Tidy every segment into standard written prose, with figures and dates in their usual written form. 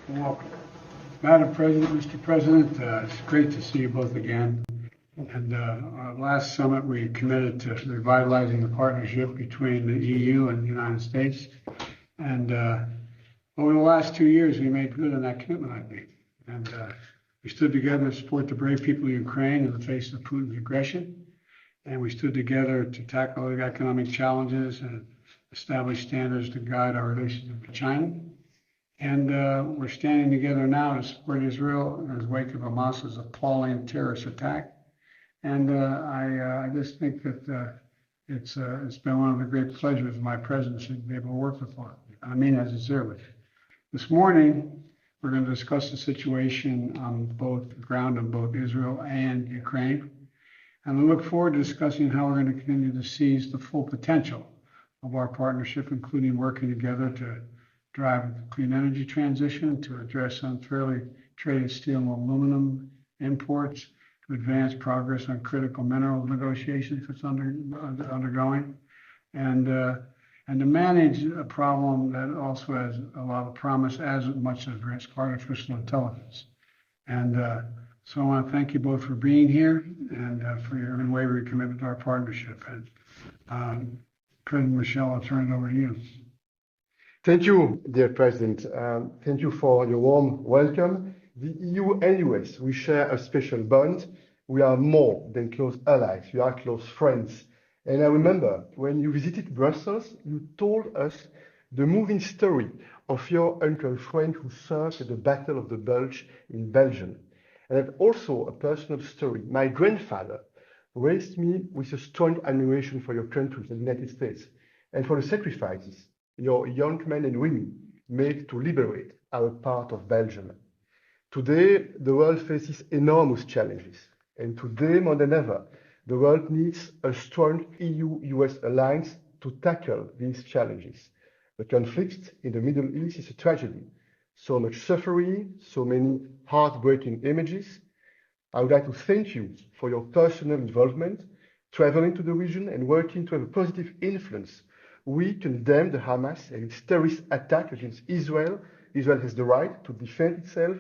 Welcome. Madam President, Mr. President, it's great to see you both again. And our last summit, we committed to revitalizing the partnership between the EU and the United States. And over the last 2 years, we made good on that commitment, I think. And we stood together to support the brave people of Ukraine in the face of Putin's aggression. And we stood together to tackle the economic challenges and establish standards to guide our relationship with China. And we're standing together now to support Israel in the wake of Hamas's appalling terrorist attack. And I just think that it's been one of the great pleasures of my presidency to be able to work with you. I mean that sincerely. This morning, we're going to discuss the situation on both the ground of both Israel and Ukraine. And we look forward to discussing how we're going to continue to seize the full potential of our partnership, including working together to drive the clean energy transition, to address unfairly traded steel and aluminum imports, to advance progress on critical mineral negotiations that's undergoing, and to manage a problem that also has a lot of promise as much as risk, artificial intelligence. And so I want to thank you both for being here and for your unwavering commitment to our partnership. And President Michel, I'll turn it over to you. Thank you, dear President. Thank you for your warm welcome. The EU and US, we share a special bond. We are more than close allies. We are close friends. And I remember when you visited Brussels, you told us the moving story of your uncle Frank who served at the Battle of the Bulge in Belgium. And that's also a personal story. My grandfather raised me with a strong admiration for your country, the United States, and for the sacrifices your young men and women made to liberate our part of Belgium. Today, the world faces enormous challenges, and today more than ever, the world needs a strong EU-US alliance to tackle these challenges. The conflict in the Middle East is a tragedy. So much suffering, so many heartbreaking images. I would like to thank you for your personal involvement, traveling to the region and working to have a positive influence. We condemn the Hamas and its terrorist attack against Israel. Israel has the right to defend itself,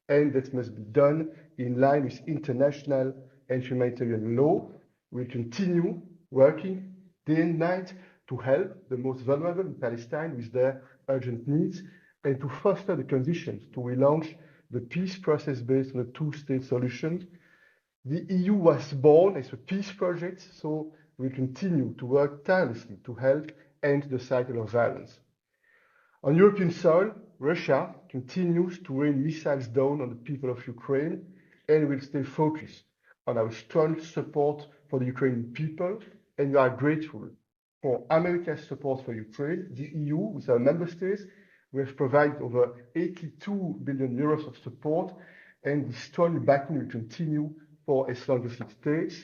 and that must be done in line with international and humanitarian law. We continue working day and night to help the most vulnerable in Palestine with their urgent needs and to foster the conditions to relaunch the peace process based on a two-state solution. The EU was born as a peace project, so we continue to work tirelessly to help end the cycle of violence. On European soil, Russia continues to rain missiles down on the people of Ukraine and will stay focused on our strong support for the Ukrainian people, and we are grateful for America's support for Ukraine. The EU, with our member states, we have provided over 82 billion euros of support, and the strong backing will continue for as long as it takes.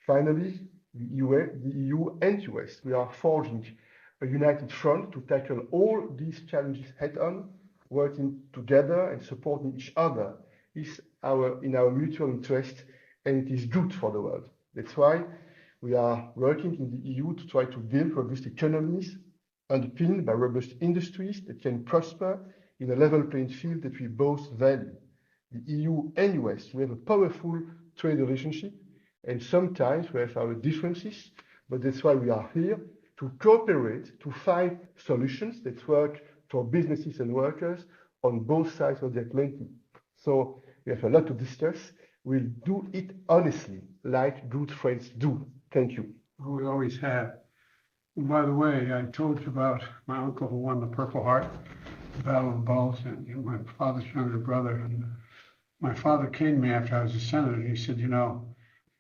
Finally, the EU and US, we are forging a united front to tackle all these challenges head-on. Working together and supporting each other is in our mutual interest, and it is good for the world. That's why we are working in the EU to try to build robust economies underpinned by robust industries that can prosper in a level playing field that we both value. The EU and US, we have a powerful trade relationship, and sometimes we have our differences, but that's why we are here to cooperate, to find solutions that work for businesses and workers on both sides of the Atlantic. So we have a lot to discuss. We'll do it honestly, like good friends do. Thank you. We always have. And by the way, I told you about my uncle who won the Purple Heart, the Battle of the Bulge, and my father's younger brother. And my father came to me after I was a senator, and he said, you know,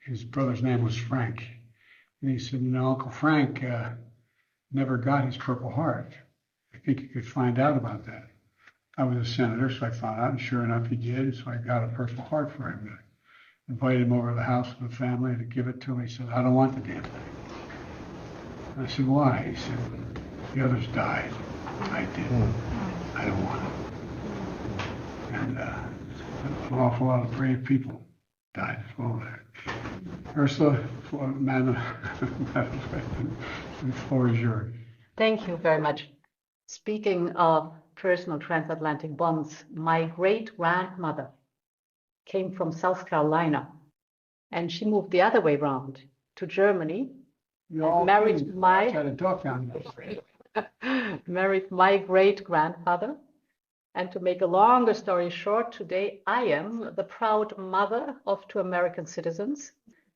his brother's name was Frank. And he said, you know, Uncle Frank never got his Purple Heart. I think you could find out about that. I was a senator, so I found out, and sure enough, he did. So I got a Purple Heart for him. I invited him over to the house with the family to give it to him. He said, I don't want the damn thing. And I said, why? He said, the others died. I didn't. I don't want it. And an awful lot of brave people died as well there. Ursula, Madam President, the floor is yours. Thank you very much. Speaking of personal transatlantic bonds, my great-grandmother came from South Carolina, and she moved the other way around to Germany, You're all married clean. my Got a dog down there. married my great-grandfather. And to make a longer story short, today I am the proud mother of 2 American citizens.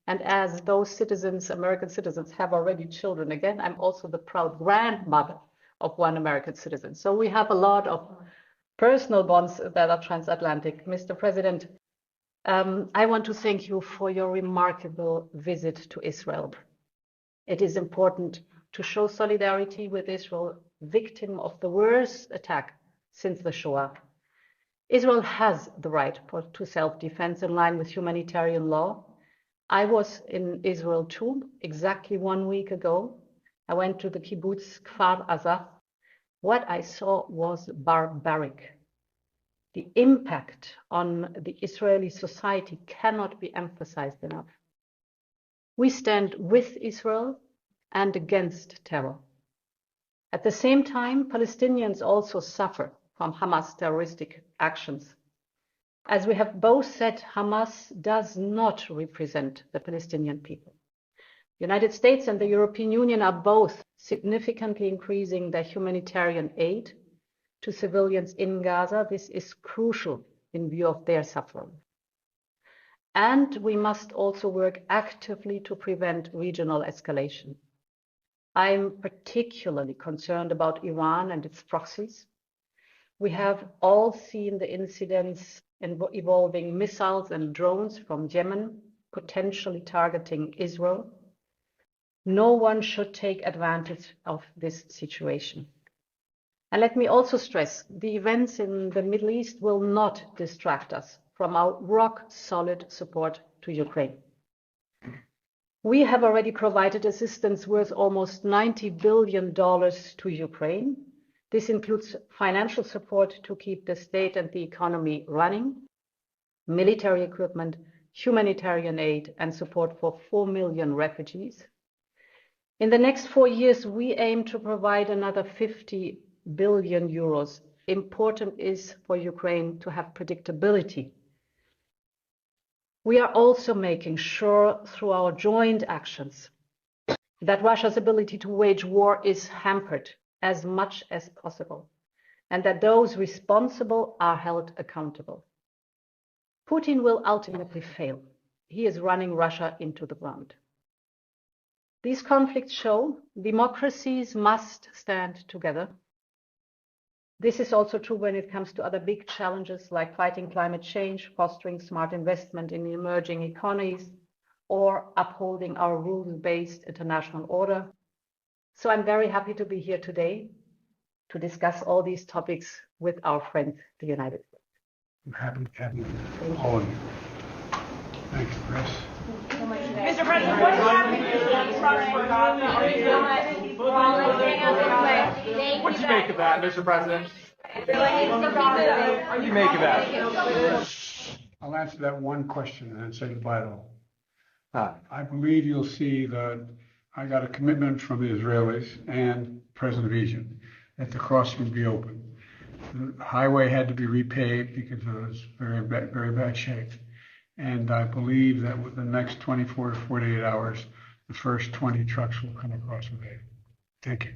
And as those citizens, American citizens, have already children again, I'm also the proud grandmother of 1 American citizen. So we have a lot of personal bonds that are transatlantic. Mr. President, I want to thank you for your remarkable visit to Israel. It is important to show solidarity with Israel, victim of the worst attack since the Shoah. Israel has the right to self-defense in line with humanitarian law. I was in Israel too, exactly 1 week ago. I went to the kibbutz Kfar Aza. What I saw was barbaric. The impact on the Israeli society cannot be emphasized enough. We stand with Israel and against terror. At the same time, Palestinians also suffer from Hamas terroristic actions. As we have both said, Hamas does not represent the Palestinian people. The United States and the European Union are both significantly increasing their humanitarian aid to civilians in Gaza. This is crucial in view of their suffering. And we must also work actively to prevent regional escalation. I'm particularly concerned about Iran and its proxies. We have all seen the incidents involving missiles and drones from Yemen, potentially targeting Israel. No one should take advantage of this situation. And let me also stress, the events in the Middle East will not distract us from our rock-solid support to Ukraine. We have already provided assistance worth almost $90 billion to Ukraine. This includes financial support to keep the state and the economy running, military equipment, humanitarian aid, and support for 4 million refugees. In the next 4 years, we aim to provide another 50 billion euros. Important is for Ukraine to have predictability. We are also making sure through our joint actions that Russia's ability to wage war is hampered as much as possible, and that those responsible are held accountable. Putin will ultimately fail. He is running Russia into the ground. These conflicts show democracies must stand together. This is also true when it comes to other big challenges like fighting climate change, fostering smart investment in emerging economies, or upholding our rules-based international order. So I'm very happy to be here today to discuss all these topics with our friends, the United States. I'm happy to have you, all of you. Thanks, Chris. Mr. President, what happened to the trust for God? What do you make of that, Mr. President? What do you make of that? I'll answer that one question and then say goodbye to all. I believe you'll see that I got a commitment from the Israelis and President of Egypt that the crossing would be open. The highway had to be repaved because it was very bad shape. And I believe that within the next 24 to 48 hours, the first 20 trucks will come across the bay. Thank you.